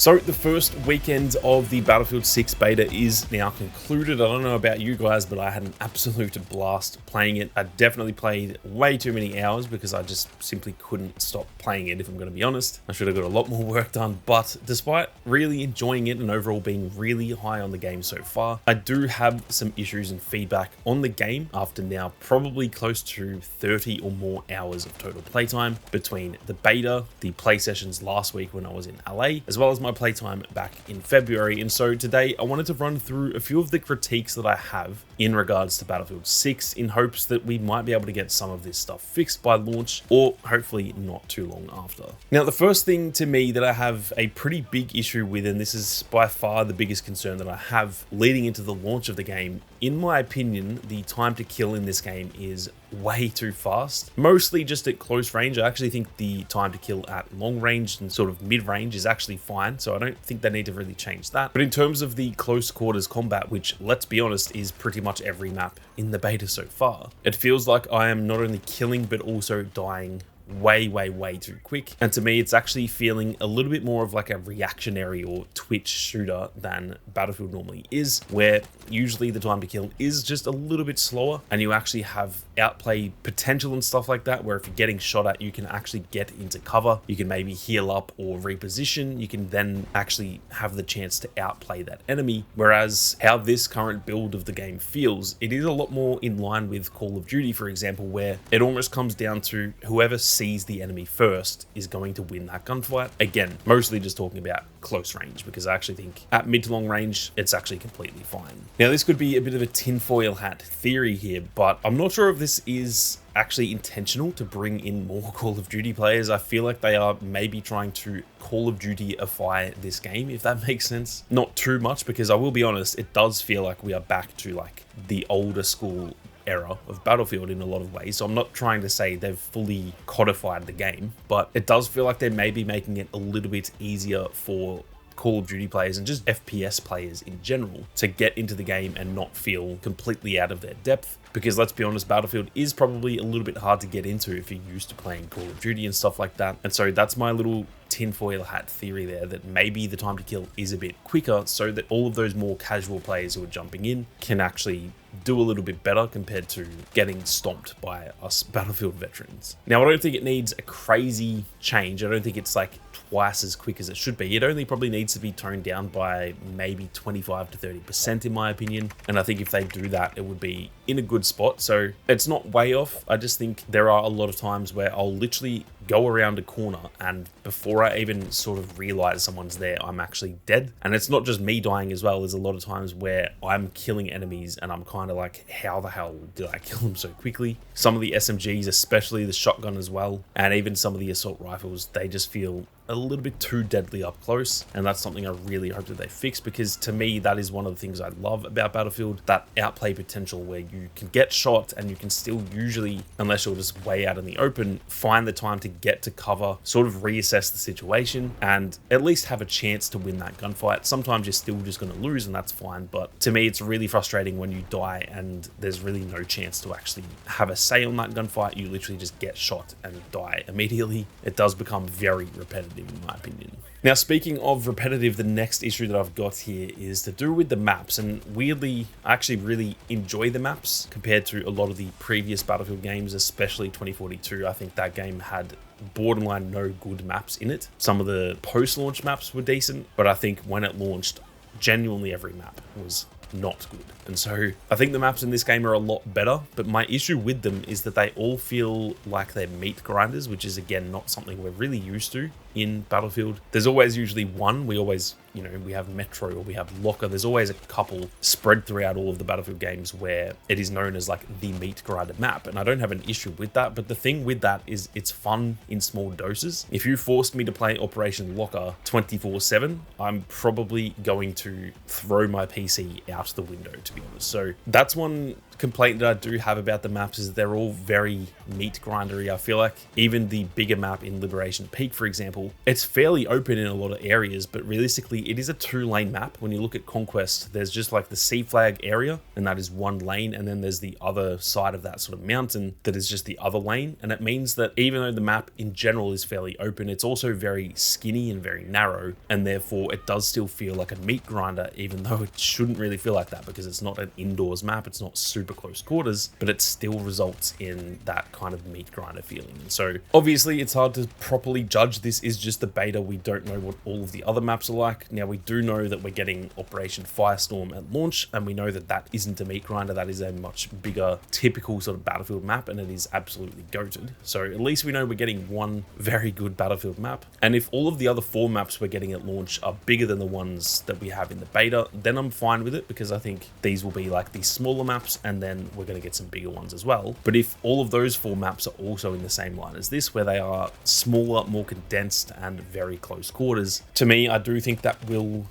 So the first weekend of the Battlefield 6 beta is now concluded. I don't know about you guys, but I had an absolute blast playing it. I definitely played way too many hours because I just simply couldn't stop playing it, if I'm going to be honest. I should have got a lot more work done, but despite really enjoying it and overall being really high on the game so far, I do have some issues and feedback on the game after now probably close to 30 or more hours of total playtime between the beta, the play sessions last week when I was in LA, as well as my playtime back in February. And so today I wanted to run through a few of the critiques that I have in regards to Battlefield 6 in hopes that we might be able to get some of this stuff fixed by launch, or hopefully not too long after. Now, the first thing to me that I have a pretty big issue with, and this is by far the biggest concern that I have leading into the launch of the game, in my opinion, the time to kill in this game is way too fast. Mostly just at close range. I actually think the time to kill at long range and sort of mid range is actually fine, so I don't think they need to really change that. But in terms of the close quarters combat, which, let's be honest, is pretty much every map in the beta so far, it feels like I am not only killing but also dying way too quick. And to me, it's actually feeling a little bit more of like a reactionary or twitch shooter than Battlefield normally is, where usually the time to kill is just a little bit slower and you actually have outplay potential and stuff like that, where if you're getting shot at, you can actually get into cover, you can maybe heal up or reposition, you can then actually have the chance to outplay that enemy. Whereas how this current build of the game feels, it is a lot more in line with Call of Duty, for example, where it almost comes down to whoever sees the enemy first is going to win that gunfight. Again, mostly just talking about close range, because I actually think at mid to long range, it's actually completely fine. Now, this could be a bit of a tinfoil hat theory here, but I'm not sure if this is actually intentional to bring in more Call of Duty players. I feel like they are maybe trying to Call of Duty-ify this game, if that makes sense. Not too much, because I will be honest, it does feel like we are back to like the older school era of Battlefield in a lot of ways. So I'm not trying to say they've fully codified the game, but it does feel like they may be making it a little bit easier for Call of Duty players and just FPS players in general to get into the game and not feel completely out of their depth. Because let's be honest, Battlefield is probably a little bit hard to get into if you're used to playing Call of Duty and stuff like that. And so that's my little tinfoil hat theory there, that maybe the time to kill is a bit quicker so that all of those more casual players who are jumping in can actually do a little bit better compared to getting stomped by us Battlefield veterans. Now, I don't think it needs a crazy change. I don't think it's like twice as quick as it should be. It only probably needs to be toned down by maybe 25 to 30% in my opinion. And I think if they do that, it would be in a good spot. So it's not way off. I just think there are a lot of times where I'll literally go around a corner and before I even sort of realize someone's there, I'm actually dead. And it's not just me dying as well. There's a lot of times where I'm killing enemies and I'm kind of like, how the hell did I kill them so quickly? Some of the SMGs, especially the shotgun as well, and even some of the assault rifles, they just feel a little bit too deadly up close, and that's something I really hope that they fix, because to me that is one of the things I love about Battlefield, that outplay potential where you can get shot and you can still usually, unless you're just way out in the open, find the time to get to cover, sort of reassess the situation and at least have a chance to win that gunfight. Sometimes you're still just going to lose and that's fine, but to me it's really frustrating when you die and there's really no chance to actually have a say on that gunfight. You literally just get shot and die immediately. It does become very repetitive in my opinion. Now, speaking of repetitive, the next issue that I've got here is to do with the maps, and weirdly, I actually really enjoy the maps compared to a lot of the previous Battlefield games, especially 2042. I think that game had borderline no good maps in it. Some of the post-launch maps were decent, but I think when it launched, genuinely every map was not good. And so I think the maps in this game are a lot better, but my issue with them is that they all feel like they're meat grinders, which is again not something we're really used to in Battlefield. There's always usually one. We always, we have Metro or we have Locker. There's always a couple spread throughout all of the Battlefield games where it is known as like the meat grinder map, and I don't have an issue with that. But the thing with that is it's fun in small doses. If you forced me to play Operation Locker 24/7, I'm probably going to throw my PC out the window, to be honest. So that's one complaint that I do have about the maps, is they're all very meat grindery. I feel like even the bigger map in Liberation Peak, for example, example, it's fairly open in a lot of areas, but realistically it is a 2-lane map. When you look at Conquest, there's just like the sea flag area, and that is 1 lane, and then there's the other side of that sort of mountain that is just the other lane. And it means that even though the map in general is fairly open, it's also very skinny and very narrow, and therefore it does still feel like a meat grinder, even though it shouldn't really feel like that because it's not an indoors map, it's not super close quarters, but it still results in that kind of meat grinder feeling. So obviously it's hard to properly judge. This is just the beta. We don't know what all of the other maps are like. Now we do know that we're getting Operation Firestorm at launch, and we know that that isn't a meat grinder, that is a much bigger typical sort of Battlefield map, and it is absolutely goated. So at least we know we're getting one very good Battlefield map. And if all of the other 4 maps we're getting at launch are bigger than the ones that we have in the beta, then I'm fine with it, because I think these will be like the smaller maps, and then we're going to get some bigger ones as well. But if all of those 4 maps are also in the same line as this, where they are smaller, more condensed, and very close quarters, to me, I do think that will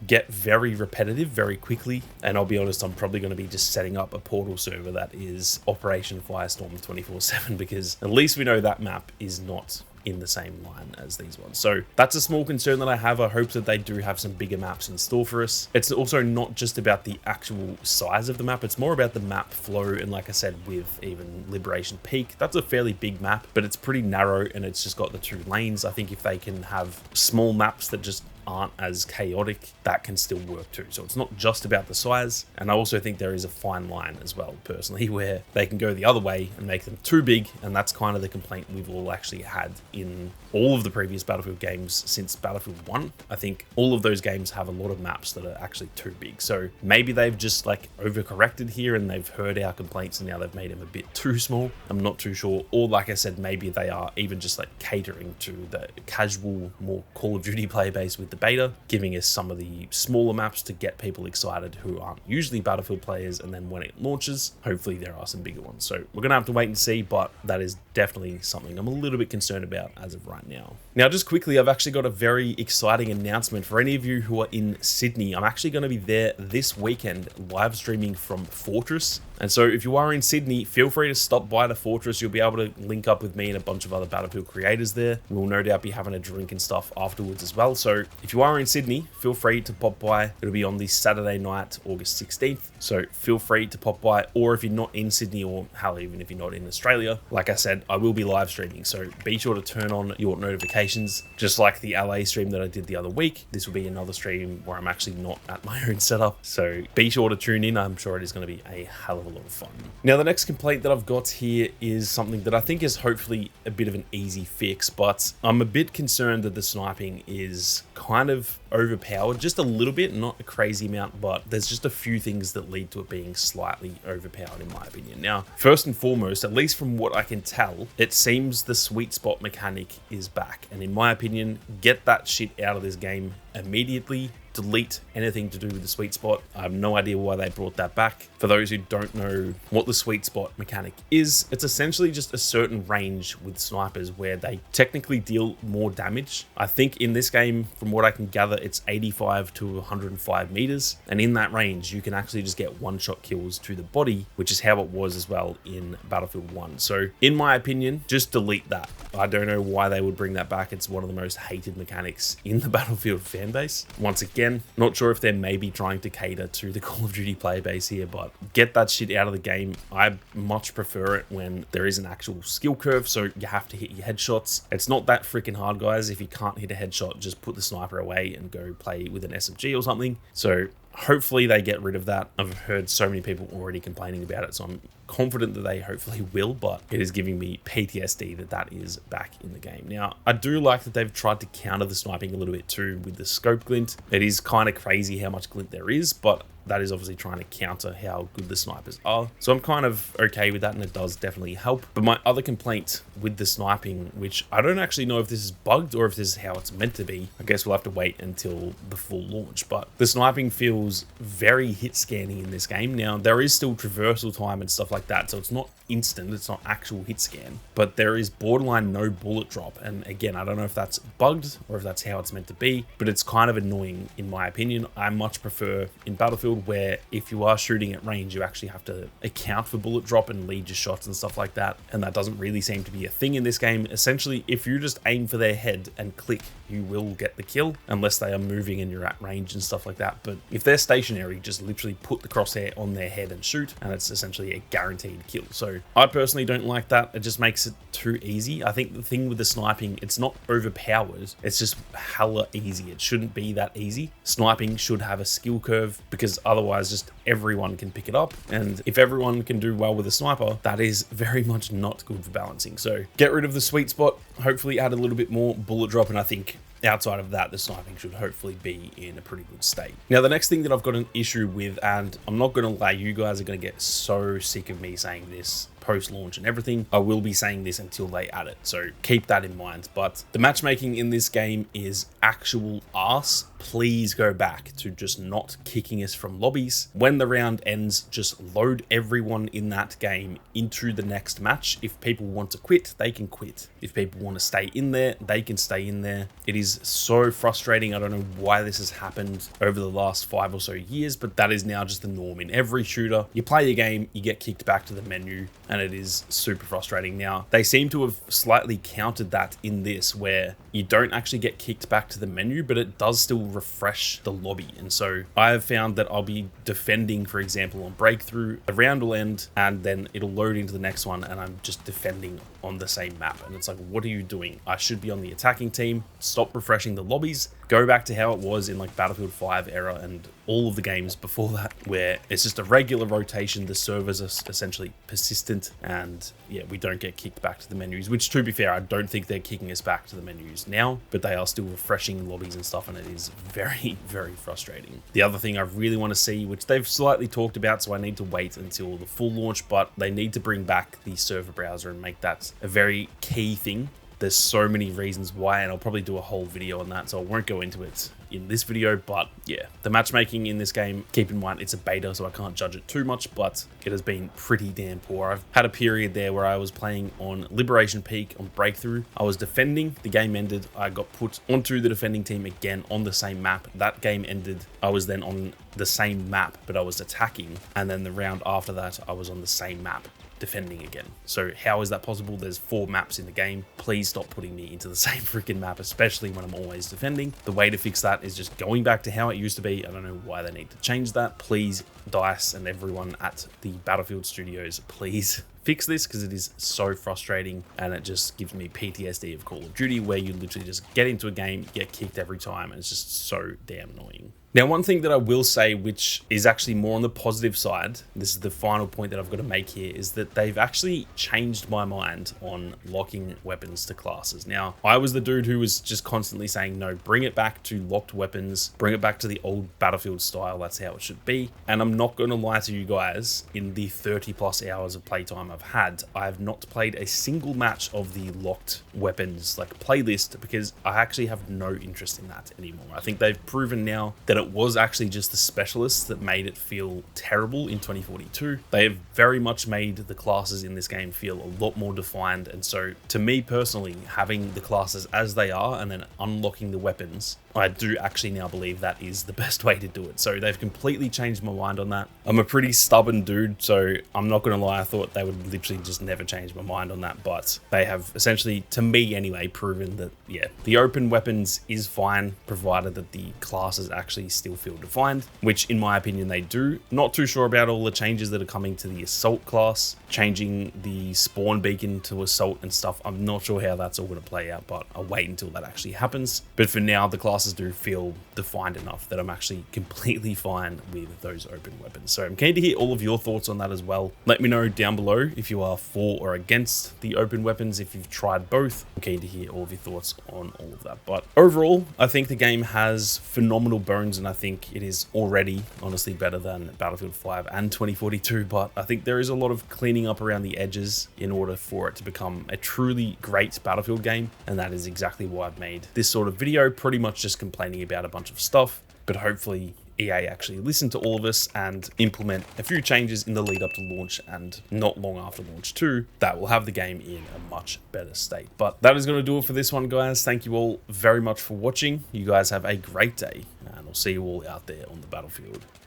get very repetitive very quickly. And I'll be honest, I'm probably going to be just setting up a Portal server that is Operation Firestorm 24/7, because at least we know that map is not in the same line as these ones. So that's a small concern that I have. I hope that they do have some bigger maps in store for us. It's also not just about the actual size of the map, it's more about the map flow. And like I said, with even Liberation Peak, that's a fairly big map, but it's pretty narrow, and it's just got the 2 lanes. I think if they can have small maps that just aren't as chaotic, that can still work too. So it's not just about the size. And I also think there is a fine line as well, personally, where they can go the other way and make them too big, and that's kind of the complaint we've all actually had in all of the previous Battlefield games since Battlefield 1. I think all of those games have a lot of maps that are actually too big. So maybe they've just like overcorrected here, and they've heard our complaints, and now they've made them a bit too small. I'm not too sure. Or like I said, maybe they are even just like catering to the casual, more Call of Duty player base with the beta, giving us some of the smaller maps to get people excited who aren't usually Battlefield players, and then when it launches, hopefully there are some bigger ones. So we're gonna have to wait and see, but that is definitely something I'm a little bit concerned about as of right now. Now, just quickly, I've actually got a very exciting announcement for any of you who are in Sydney. I'm actually going to be there this weekend live streaming from Fortress. And so if you are in Sydney, feel free to stop by the Fortress. You'll be able to link up with me and a bunch of other Battlefield creators there. We'll no doubt be having a drink and stuff afterwards as well. So if you are in Sydney, feel free to pop by. It'll be on the Saturday night, August 16th. So feel free to pop by. Or if you're not in Sydney, or hell, even if you're not in Australia, like I said, I will be live streaming. So be sure to turn on your notifications, just like the LA stream that I did the other week. This will be another stream where I'm actually not at my own setup. So be sure to tune in. I'm sure it is going to be a hell of a lot of fun. Now, the next complaint that I've got here is something that I think is hopefully a bit of an easy fix, but I'm a bit concerned that the sniping is kind of overpowered just a little bit, not a crazy amount, but there's just a few things that lead to it being slightly overpowered in my opinion. Now, first and foremost, at least from what I can tell, it seems the sweet spot mechanic is back, and in my opinion, get that shit out of this game immediately. Delete anything to do with the sweet spot. I have no idea why they brought that back. For those who don't know what the sweet spot mechanic is, it's essentially just a certain range with snipers where they technically deal more damage. I think in this game, from what I can gather, it's 85 to 105 meters. And in that range, you can actually just get one-shot kills to the body, which is how it was as well in Battlefield 1. So in my opinion, just delete that. I don't know why they would bring that back. It's one of the most hated mechanics in the Battlefield fan base. Once again, not sure if they're maybe trying to cater to the Call of Duty player base here, but get that shit out of the game. I much prefer it when there is an actual skill curve, so you have to hit your headshots. It's not that freaking hard, guys. If you can't hit a headshot, just put the sniper away and go play with an SMG or something. So hopefully they get rid of that. I've heard so many people already complaining about it, so I'm confident that they hopefully will, but it is giving me PTSD that that is back in the game. Now, I do like that they've tried to counter the sniping a little bit too with the scope glint. It is kind of crazy how much glint there is, but that is obviously trying to counter how good the snipers are. So I'm kind of okay with that, and it does definitely help. But my other complaint with the sniping, which I don't actually know if this is bugged or if this is how it's meant to be, I guess we'll have to wait until the full launch, but the sniping feels very hit scanning in this game. Now, there is still traversal time and stuff like that, so it's not instant, it's not actual hit scan, but there is borderline no bullet drop. And again, I don't know if that's bugged or if that's how it's meant to be, but it's kind of annoying in my opinion. I much prefer in Battlefield Battlefield where if you are shooting at range, you actually have to account for bullet drop and lead your shots and stuff like that. And that doesn't really seem to be a thing in this game. Essentially, if you just aim for their head and click, you will get the kill unless they are moving and you're at range and stuff like that. But if they're stationary, just literally put the crosshair on their head and shoot, and it's essentially a guaranteed kill. So I personally don't like that. It just makes it too easy. I think the thing with the sniping, it's not overpowered. It's just hella easy. It shouldn't be that easy. Sniping should have a skill curve because otherwise just everyone can pick it up. And if everyone can do well with a sniper, that is very much not good for balancing. So get rid of the sweet spot, hopefully add a little bit more bullet drop, and I think outside of that, the sniping should hopefully be in a pretty good state. Now, the next thing that I've got an issue with, and I'm not going to lie, you guys are going to get so sick of me saying this post-launch and everything. I will be saying this until they add it, so keep that in mind. But the matchmaking in this game is actual arse. Please go back to just not kicking us from lobbies. When the round ends, just load everyone in that game into the next match. If people want to quit, they can quit. If people want to stay in there, they can stay in there. It is so frustrating. I don't know why this has happened over the last 5 or so years, but that is now just the norm in every shooter. You play a game, you get kicked back to the menu, and it is super frustrating. Now, they seem to have slightly countered that in this, where you don't actually get kicked back to the menu, but it does still refresh the lobby. And so I have found that I'll be defending, for example, on breakthrough, the round will end, and then it'll load into the next one, and I'm just defending on the same map. And it's like, what are you doing? I should be on the attacking team. Stop refreshing the lobbies. Go back to how it was in like Battlefield 5 era and all of the games before that, where it's just a regular rotation. The servers are essentially persistent, and yeah, we don't get kicked back to the menus, which, to be fair, I don't think they're kicking us back to the menus now, but they are still refreshing lobbies and stuff, and it is very, very frustrating. The other thing I really want to see, which they've slightly talked about, so I need to wait until the full launch, but they need to bring back the server browser and make that a very key thing. There's so many reasons why, and I'll probably do a whole video on that, so I won't go into it in this video. But yeah, the matchmaking in this game, keep in mind it's a beta, so I can't judge it too much, but it has been pretty damn poor. I've had a period there where I was playing on Liberation Peak on breakthrough. I was defending, the game ended, I got put onto the defending team again on the same map. That game ended, I was then on the same map, but I was attacking, and then the round after that, I was on the same map defending again. So how is that possible? There's 4 maps in the game. Please stop putting me into the same freaking map, especially when I'm always defending. The way to fix that is just going back to how it used to be. I don't know why they need to change that. Please, DICE and everyone at the Battlefield studios, please fix this, because it is so frustrating, and it just gives me PTSD of Call of Duty, where you literally just get into a game, get kicked every time, and it's just so damn annoying. Now, one thing that I will say, which is actually more on the positive side, this is the final point that I've got to make here, is that they've actually changed my mind on locking weapons to classes. Now, I was the dude who was just constantly saying, no, bring it back to locked weapons, bring it back to the old Battlefield style, that's how it should be. And I'm not going to lie to you guys, in the 30 plus hours of playtime I've had, I have not played a single match of the locked weapons like playlist, because I actually have no interest in that anymore. I think they've proven now that it was actually just the specialists that made it feel terrible in 2042. They have very much made the classes in this game feel a lot more defined, and so to me personally, having the classes as they are and then unlocking the weapons, I do actually now believe that is the best way to do it. So they've completely changed my mind on that. I'm a pretty stubborn dude, so I'm not going to lie, I thought they would literally just never change my mind on that, but they have essentially, to me anyway, proven that, yeah, the open weapons is fine, provided that the classes actually still feel defined, which in my opinion they do. Not too sure about all the changes that are coming to the assault class, changing the spawn beacon to assault and stuff. I'm not sure how that's all going to play out, but I'll wait until that actually happens. But for now, the classes do feel defined enough that I'm actually completely fine with those open weapons. So I'm keen to hear all of your thoughts on that as well. Let me know down below if you are for or against the open weapons, if you've tried both. I'm keen to hear all of your thoughts on all of that. But overall, I think the game has phenomenal bones, and I think it is already honestly better than Battlefield 5 and 2042, but I think there is a lot of cleaning up around the edges in order for it to become a truly great Battlefield game, and that is exactly why I've made this sort of video, pretty much just complaining about a bunch of stuff, but hopefully EA actually listen to all of us and implement a few changes in the lead up to launch, and not long after launch too, that will have the game in a much better state. But that is going to do it for this one, guys. Thank you all very much for watching. You guys have a great day, and I'll see you all out there on the battlefield.